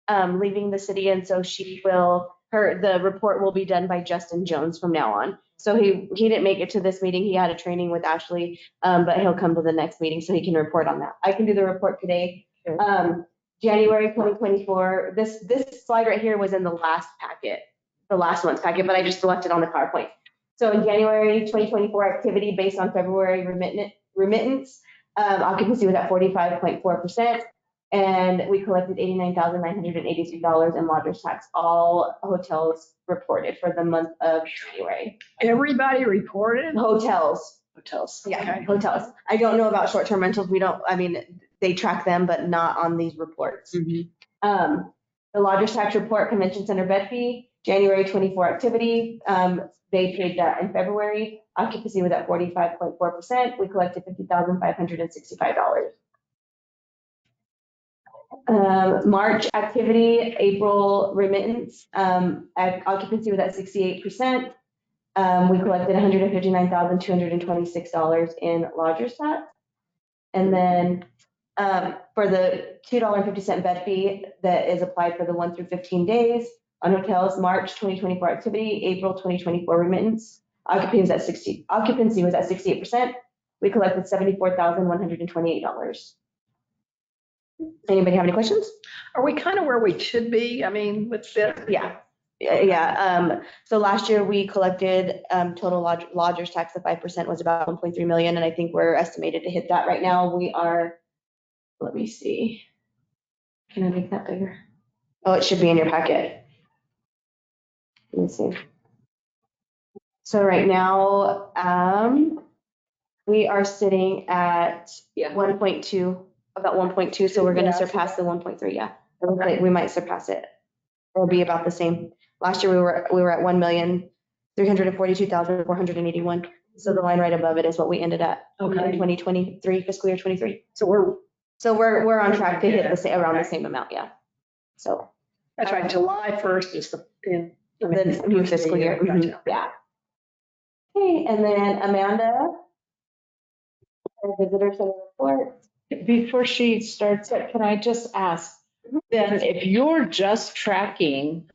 leaving the city, and so the report will be done by Justin Jones from now on. So he didn't make it to this meeting. He had a training with Ashley, but he'll come to the next meeting so he can report on that. I can do the report today. January 2024, this slide right here was in the last packet, the last month's packet, but I just left it on the PowerPoint. So in January 2024 activity based on February remittance, occupancy was at 45.4%. And we collected $89,983 in lodgers tax. All hotels reported for the month of January. Everybody reported? Hotels. Yeah, Okay. hotels. I don't know about short-term rentals. They track them, but not on these reports. The lodgers tax report, convention center bed fee, January 24 activity. They paid that in February. Occupancy was at 45.4%. We collected $50,565. March activity, April remittance, occupancy was at 68%. We collected $159,226 in lodgers tax. And then for the $2.50 bed fee that is applied for the 1 through 15 days on hotels, March 2024 activity, April 2024 remittance, occupancy was at 68%. We collected $74,128. Anybody have any questions? Are we kind of where we should be? I mean, with this? Yeah. So last year we collected total lodgers tax of 5% was about 1.3 million. And I think we're estimated to hit that right now. We are, let me see. Can I make that bigger? Oh, it should be in your packet. Let me see. So right now, we are sitting at 1.2, about 1.2. So we're going to surpass the 1.3. Yeah. It looks like we might surpass it. It'll be about the same. Last year we were at 1,342,481. So the line right above it is what we ended at in 2023, fiscal year 23. So we're on track to hit around the same amount. Yeah. So that's right. July 1st is the new fiscal year. Gotcha. Yeah. Okay, and then Amanda, our visitor center report. Before she starts it, can I just ask, then if you're just tracking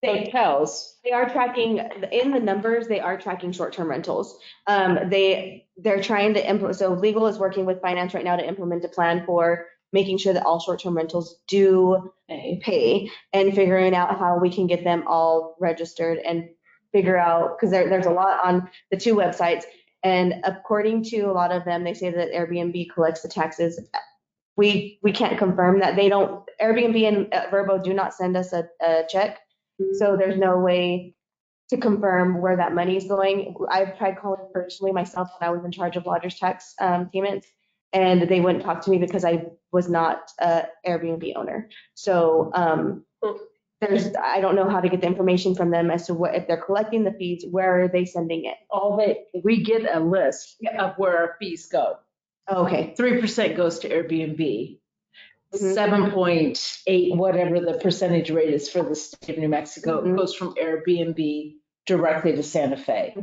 hotels, They are tracking, in the numbers, they are tracking short-term rentals. They're trying to implement, so legal is working with finance right now to implement a plan for making sure that all short-term rentals do pay and figuring out how we can get them all registered and figure out, because there's a lot on the 2 websites. And according to a lot of them, they say that Airbnb collects the taxes. We can't confirm that. They don't, Airbnb and Vrbo do not send us a check. So there's no way to confirm where that money is going. I've tried calling personally myself when I was in charge of lodgers tax payments, and they wouldn't talk to me because I was not an Airbnb owner. So I don't know how to get the information from them as to what, if they're collecting the fees, where are they sending it? we get a list of where our fees go. Okay. 3% goes to Airbnb. 7.8, whatever the percentage rate is for the state of New Mexico, goes from Airbnb directly to Santa Fe.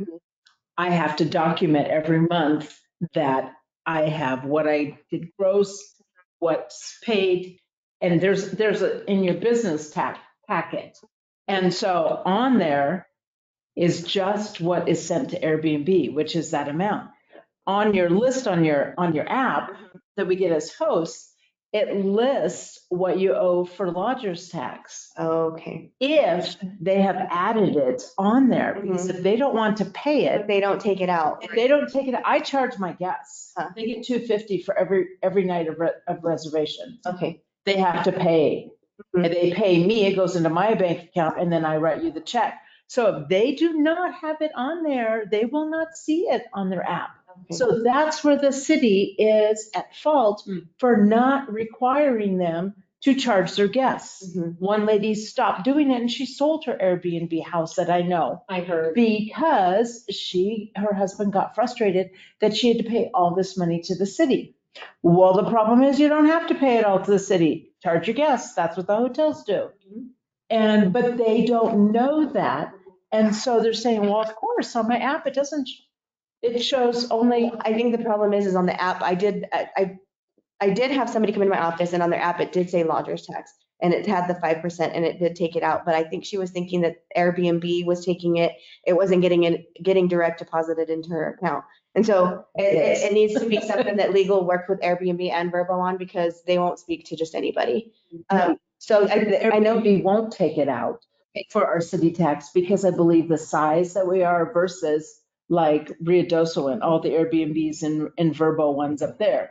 I have to document every month that I have what I did gross, what's paid, and there's in your business packet. And so on there is just what is sent to Airbnb, which is that amount. On your list on your app that we get as hosts, it lists what you owe for lodgers tax. Okay. If they have added it on there, because if they don't want to pay it, They don't take it out. if they don't take it, I charge my guests. They get $250 for every night of reservation. Okay. They have to pay. And they pay me, it goes into my bank account, and then I write you the check. So if they do not have it on there, they will not see it on their app. So that's where the city is at fault for not requiring them to charge their guests. One lady stopped doing it and she sold her Airbnb house that I know. I heard. Because her husband got frustrated that she had to pay all this money to the city. Well, the problem is you don't have to pay it all to the city. Charge your guests. That's what the hotels do. But they don't know that. And so they're saying, well, of course, on my app, it doesn't, it shows only, I think the problem is on the app, I did have somebody come into my office and on their app, it did say lodger's tax and it had the 5% and it did take it out. But I think she was thinking that Airbnb was taking it. It wasn't getting direct deposited into her account. And so it needs to be something that legal worked with Airbnb and Verbo on because they won't speak to just anybody. So I know. Airbnb won't take it out for our city tax because I believe the size that we are versus like Ruidoso and all the Airbnbs and Verbo ones up there.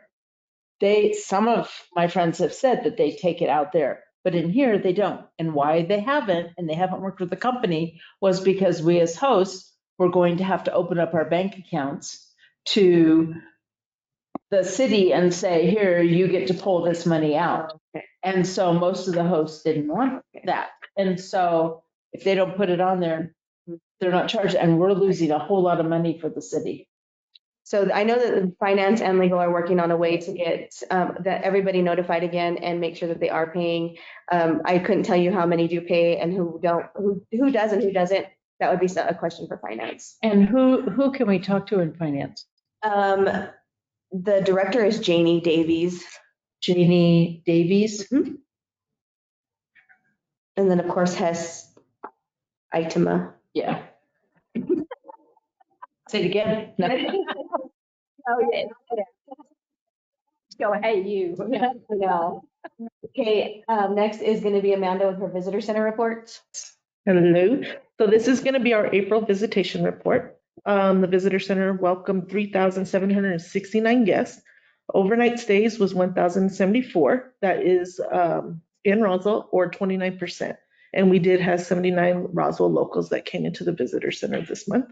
Some of my friends have said that they take it out there, but in here they don't. And why they haven't, and they haven't worked with the company, was because we as hosts were going to have to open up our bank accounts to the city and say, here, you get to pull this money out. And so most of the hosts didn't want that. And so if they don't put it on there, they're not charged, and we're losing a whole lot of money for the city. So I know that finance and legal are working on a way to get that everybody notified again and make sure that they are paying. I couldn't tell you how many do pay and who don't, who does and who doesn't. That would be a question for finance. And who can we talk to in finance? The director is Janie Davies. Janie Davies. Mm-hmm. And then of course Hess Itema. Yeah. Say it again. Oh, yeah. Go, hey, you. No. Okay, next is going to be Amanda with her visitor center report. Hello. So this is going to be our April visitation report. The visitor center welcomed 3,769 guests. Overnight stays was 1,074. That is in Roswell, or 29%. And we did have 79 Roswell locals that came into the visitor center this month.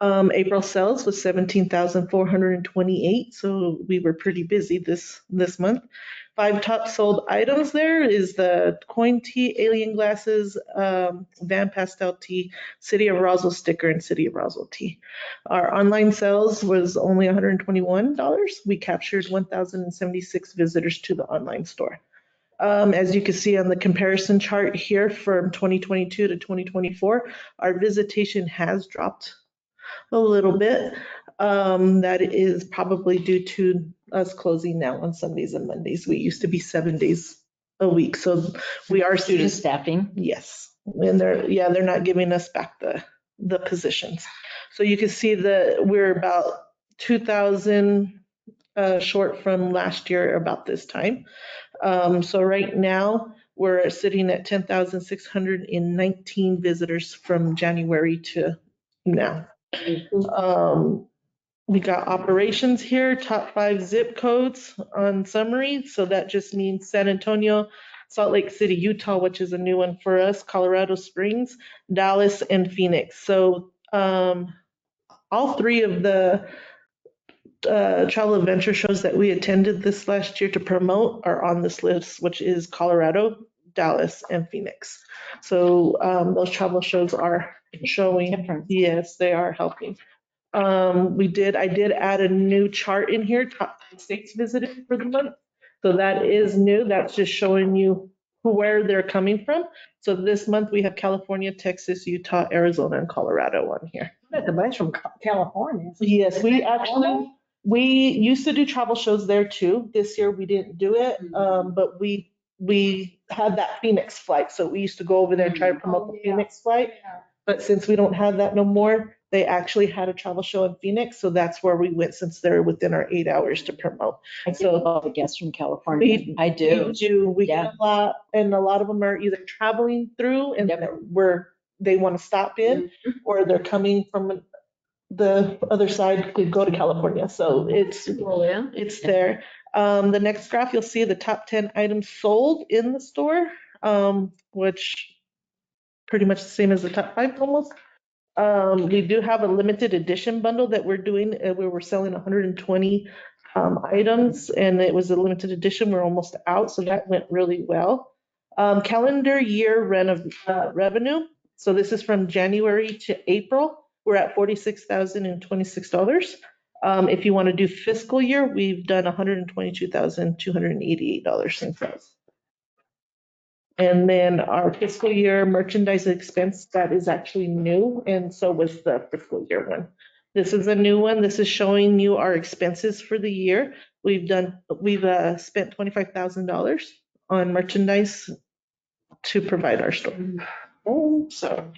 April sales was 17,428, so we were pretty busy this month. 5 top sold items there is the coin tea, alien glasses, Van Pastel tea, City of Roswell sticker, and City of Roswell tea. Our online sales was only $121. We captured 1,076 visitors to the online store. As you can see on the comparison chart here from 2022 to 2024, our visitation has dropped a little bit. That is probably due to us closing now on Sundays and Mondays. We used to be 7 days a week, so we are Student staffing. Yes, and they're not giving us back the positions. So you can see that we're about 2,000 short from last year about this time. So right now we're sitting at 10,619 visitors from January to now. We got operations here, top 5 zip codes on summary. So that just means San Antonio, Salt Lake City, Utah, which is a new one for us, Colorado Springs, Dallas, and Phoenix. So all 3 of the travel adventure shows that we attended this last year to promote are on this list, which is Colorado, Dallas, and Phoenix. So those travel shows are showing difference. Yes, they are helping. I did add a new chart in here, top 10 states visited for the month. So that is new. That's just showing you where they're coming from. So this month we have California, Texas, Utah, Arizona, and Colorado on here. That's a bunch from California. Yes, we used to do travel shows there too. This year we didn't do it, but we had that Phoenix flight. So we used to go over there and try to promote the Phoenix flight. But since we don't have that no more, they actually had a travel show in Phoenix. So that's where we went since they're within our 8 hours to promote. I do love all the guests from California. I do. We get a lot, and a lot of them are either traveling through and where they want to stop in, or they're coming from the other side to go to California. So it's there. The next graph, you'll see the top 10 items sold in the store, which pretty much the same as the top 5 almost. We do have a limited edition bundle that we're doing where we're selling 120 items, and it was a limited edition. We're almost out, so that went really well. Calendar year revenue. So this is from January to April. We're at $46,026. If you want to do fiscal year, we've done $122,288 in sales. And then our fiscal year merchandise expense, that is actually new, and so was the fiscal year one. This is a new one. This is showing you our expenses for the year. We've spent $25,000 on merchandise to provide our store. So.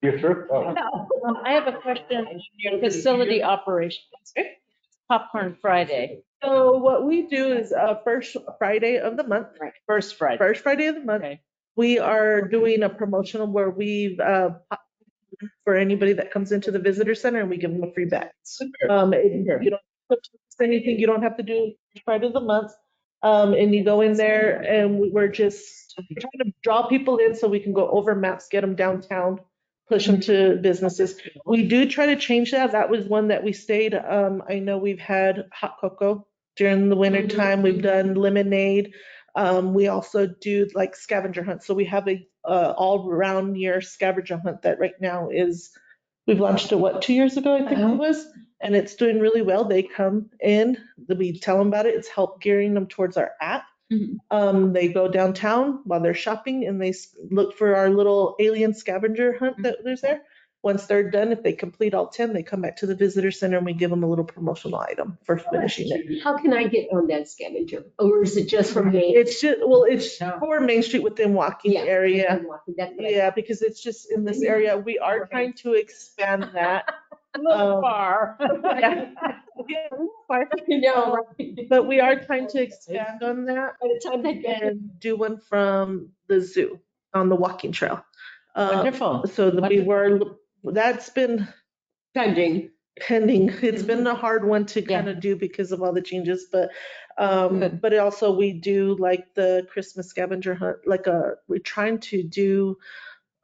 You're through? Oh. I have a question, facility operations. Popcorn Friday, So what we do is first Friday of the month, first Friday. first Friday of the month, Okay. we are doing a promotional where we've for anybody that comes into the visitor center, and we give them a free bag. You don't purchase anything, you don't have to do Friday of the month. And you go in there and we're just trying to draw people in so we can go over maps, get them downtown, push them to businesses. We do try to change that. That was one that we stayed. I know we've had hot cocoa during the winter time. We've done lemonade. We also do like scavenger hunts. So we have a all around year scavenger hunt that right now we've launched it, 2 years ago, I think it was, and it's doing really well. They come in, we tell them about it. It's help gearing them towards our app. They go downtown while they're shopping and they look for our little alien scavenger hunt that there's there. Once they're done, if they complete all 10, they come back to the visitor center and we give them a little promotional item for finishing it. How can I get on that scavenger? Or is it just for me? It's for Main Street within walking area. Yeah, because it's just in this area. We are trying to expand that. A little far. Yeah. But we are trying to expand on that. By the time they get And do one from the zoo on the walking trail. Wonderful. So that's been pending. It's been a hard one to kind of do because of all the changes, but also we do like the Christmas scavenger hunt, we're trying to do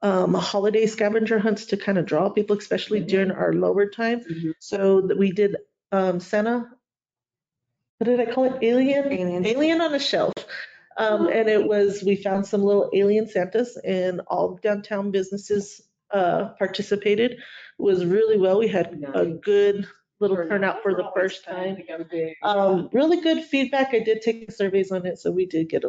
holiday scavenger hunts to kind of draw people, especially during our lower time. So that we did Santa, what did I call it? Alien on a shelf. And we found some little alien Santas and all downtown businesses participated. It was really well. We had a good little turnout for the first time. Really good feedback. I did take surveys on it, so we did get a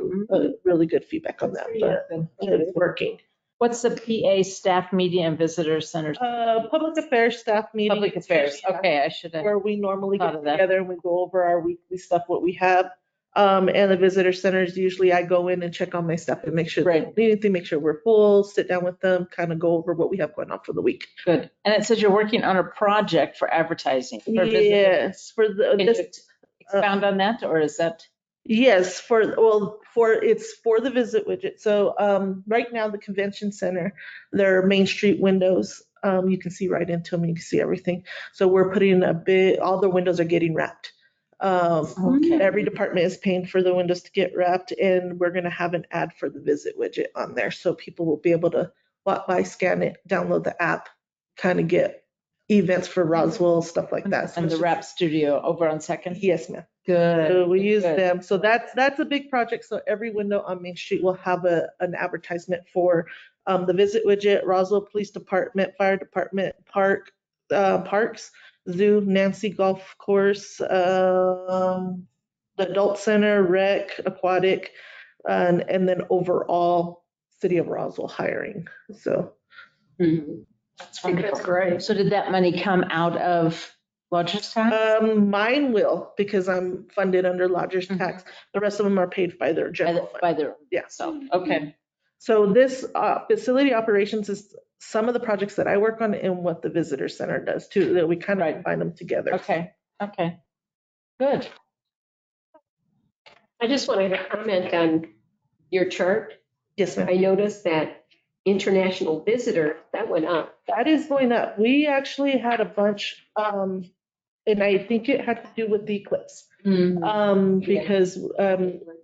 really good feedback on that, but it's working. What's the PA staff media and visitor centers? Public affairs staff meeting. Public affairs, okay, I should have. Where we normally thought get of that. together and we go over our weekly stuff, what we have. And the visitor centers, usually I go in and check on my stuff and make sure they don't need anything, make sure we're full, sit down with them, kind of go over what we have going on for the week. Good. And it says you're working on a project for advertising. Yes, Can you expound on that, or is that? Yes, it's for the visit widget. So right now the convention center, their Main Street windows, you can see right into them, you can see everything. So we're putting all the windows are getting wrapped. Every department is paying for the windows to get wrapped, and we're going to have an ad for the visit widget on there. So people will be able to walk by, scan it, download the app, kind of get events for Roswell, stuff like that. And the wrap studio over on Second? Yes, ma'am. Good. So we use them. So that's a big project. So every window on Main Street will have an advertisement for the visit widget, Roswell Police Department, Fire Department, parks, zoo, Nancy Golf Course, the Adult Center, Rec, Aquatic, and then overall City of Roswell hiring. So. That's great. So did that money come out of lodger's tax? Mine will, because I'm funded under lodger's tax. The rest of them are paid by their general fund. By their. Yeah. So, okay. So this facility operations is some of the projects that I work on and what the visitor center does too, that we kind of combine them together. Okay. Good. I just wanted to comment on your chart. Yes, ma'am. I noticed that international visitor, that went up. That is going up. We actually had a bunch, and I think it had to do with the eclipse. Because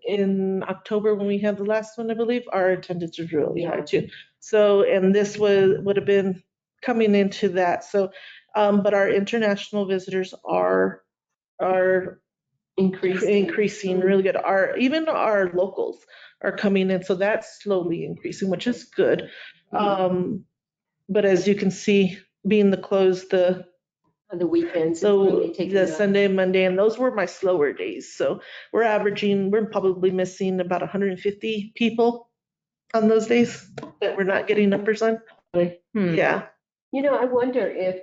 in October when we had the last one, I believe, our attendance was really high too. So, and this would have been coming into that. So, but our international visitors are increasing really good. Even our locals are coming in, so that's slowly increasing, which is good. But as you can see, being the On the weekends. it's So really taking the up. Sunday, Monday, and those were my slower days. So we're probably missing about 150 people on those days that we're not getting numbers on. Yeah. You know, I wonder if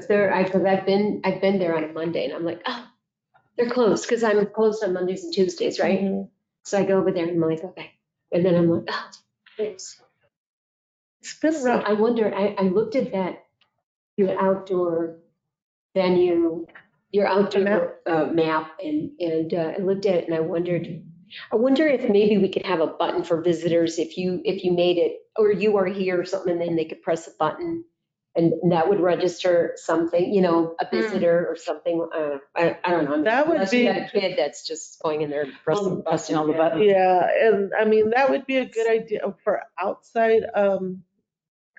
they're, because I've been there on a Monday and I'm like, oh, they're closed because I'm closed on Mondays and Tuesdays, right? Mhm. So I go over there and I'm like, okay. And then I'm like, oh, thanks. It's been So rough. I wonder, I looked at that, your outdoor venue, your outdoor map, and I looked at it and I wonder if maybe we could have a button for visitors if you made it, or you are here or something, and then they could press a button and that would register something, you know, a visitor or something. I don't know. That would Unless you be- got a kid that's just going in there and pressing all the buttons. Yeah, and I mean, that would be a good idea for outside.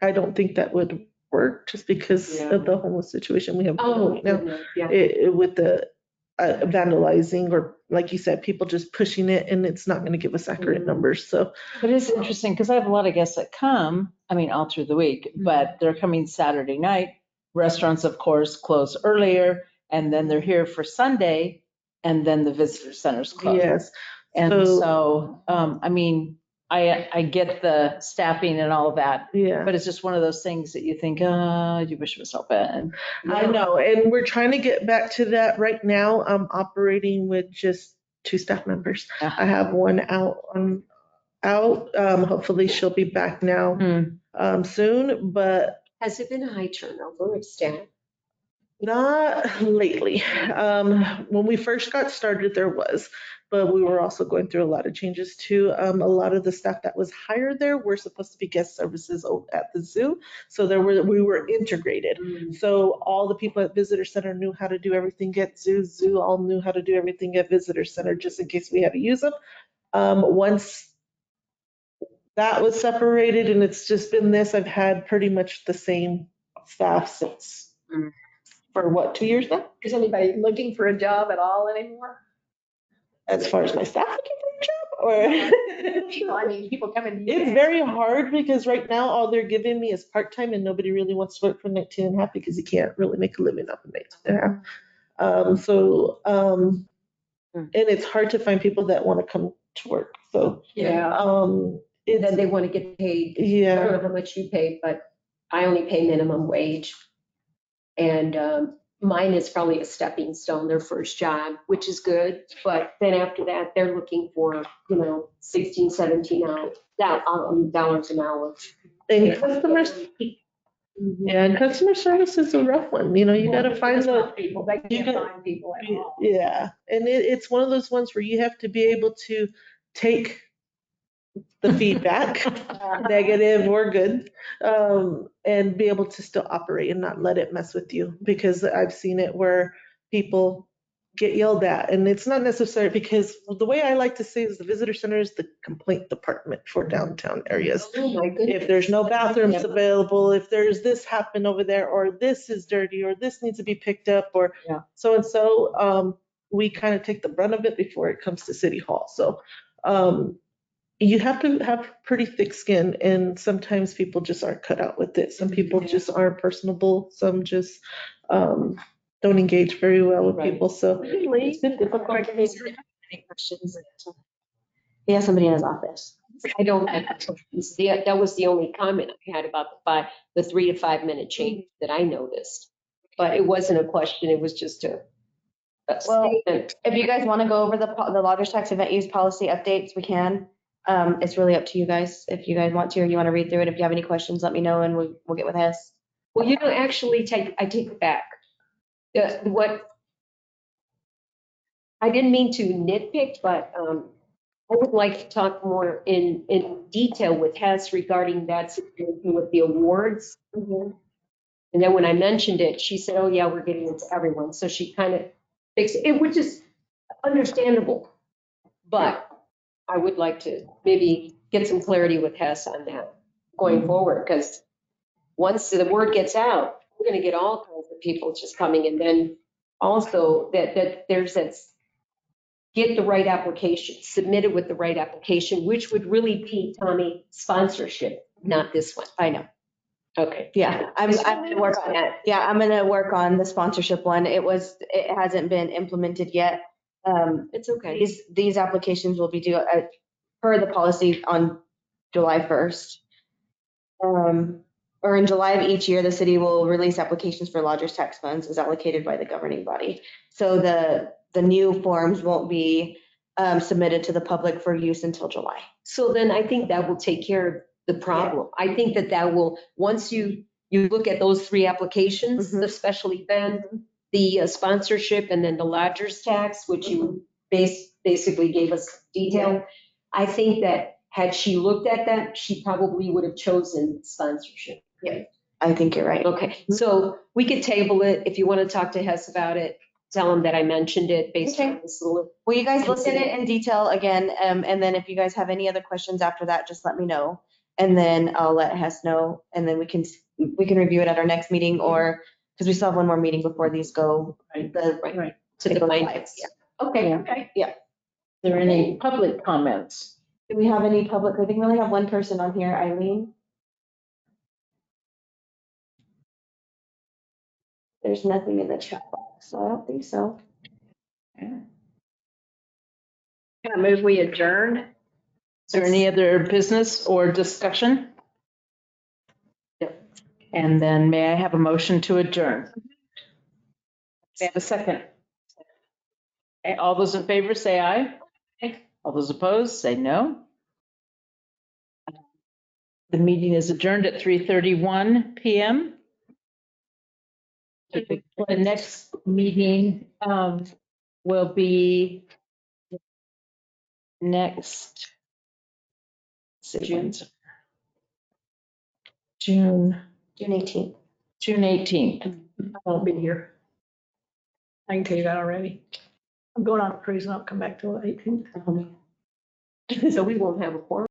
I don't think that would work just because of the homeless situation we have Oh, now. goodness, yeah. With the vandalizing, or like you said, people just pushing it, and it's not going to give us accurate numbers. So But it's interesting because I have a lot of guests that come, I mean, all through the week, but they're coming Saturday night. Restaurants, of course, close earlier, and then they're here for Sunday, and then the visitor center's closed. yes, And so, I mean, I get the staffing and all of that, yeah. but it's just one of those things that you think, you wish it was open. I know, and we're trying to get back to that right now. I'm operating with just 2 staff members. Yeah. I have one out. Hopefully she'll be back now soon, but Has there been a high turnover of staff? not lately. When we first got started, there was, but we were also going through a lot of changes too. A lot of the staff that was hired there were supposed to be guest services at the zoo, so we were integrated. So all the people at visitor center knew how to do everything at zoo. Zoo all knew how to do everything at visitor center, just in case we had to use them. Once that was separated, and it's just been this, I've had pretty much the same staff since. For what, 2 years now? Is anybody looking for a job at all anymore? As far as my staff looking for a job, or? I mean, people coming to you. It's very hard because right now all they're giving me is part-time, and nobody really wants to work for 19 and a half because you can't really make a living off of 19 and a half. And it's hard to find people that want to come to work. So, Then they want to get paid. I yeah. don't know how much you pay, but I only pay minimum wage. And mine is probably a stepping stone, their first job, which is good. But then after that, they're looking for, 16, 17 dollars an hour. And customer service is a rough one. You got to find the people. They can't find people at all. Yeah, and it's one of those ones where you have to be able to take the feedback, negative or good, and be able to still operate and not let it mess with you. Because I've seen it where people get yelled at, and it's not necessary, because the way I like to say is the visitor center is the complaint department for downtown areas. Oh my goodness. If there's no bathrooms available, if there's this happened over there, or this is dirty, or this needs to be picked up, or so and so, we kind of take the brunt of it before it comes to City Hall. So you have to have pretty thick skin, and sometimes people just aren't cut out with it. Some people just aren't personable. Some just don't engage very well with people. So it's been difficult. Any questions? He has somebody in his office. I don't have questions. That was the only comment I had about the 3 to 5 minute change that I noticed. But it wasn't a question, it was just a Well, statement. if you guys want to go over the lodgers tax event use policy updates, we can. It's really up to you guys. If you guys want to, or you want to read through it. If you have any questions, let me know and we'll get with Hess. Well, actually I take it back. What I didn't mean to nitpick, but I would like to talk more in detail with Hess regarding that situation with the awards. And then when I mentioned it, she said, oh yeah, we're getting it to everyone. So she kind of fixed it, which is understandable. But I would like to maybe get some clarity with Hess on that going forward, because once the word gets out, we're going to get all kinds of people just coming. And then also that there's that, get the right application, submit it with the right application, which would really be, Tommy, sponsorship, not this one. I know. Okay. Yeah, I'm gonna work on it. Yeah, I'm gonna work on the sponsorship one. It hasn't been implemented yet. It's okay. These applications will be due per the policy on July 1st. Or in July of each year, the city will release applications for lodgers tax funds as allocated by the governing body. So the new forms won't be submitted to the public for use until July. So then I think that will take care of the problem. I think that will, once you look at those three applications, the special event, the sponsorship, and then the lodgers tax, which you basically gave us detail. I think that had she looked at that, she probably would have chosen sponsorship. Yeah, I think you're right. Okay, so we could table it. If you want to talk to Hess about it, tell him that I mentioned it based on this little. Well, you guys look at it in detail again, and then if you guys have any other questions after that, just let me know. And then I'll let Hess know, and then we can review it at our next meeting, or, because we still have one more meeting before these go. Right. To the live. finance. Yeah. Okay. Yeah. Are there any public comments? Do we have any public? I think we only have one person on here, Eileen. There's nothing in the chat box, so I don't think so. Can I move we adjourn? Is there any other business or discussion? And then may I have a motion to adjourn? May I have a second? Okay, all those in favor say aye. All those opposed say no. The meeting is adjourned at 3:31 PM. The next meeting will be next June. June 18th. June 18th. I won't be here. I can tell you that already. I'm going on a cruise and I'll come back till the 18th. So we won't have a quorum.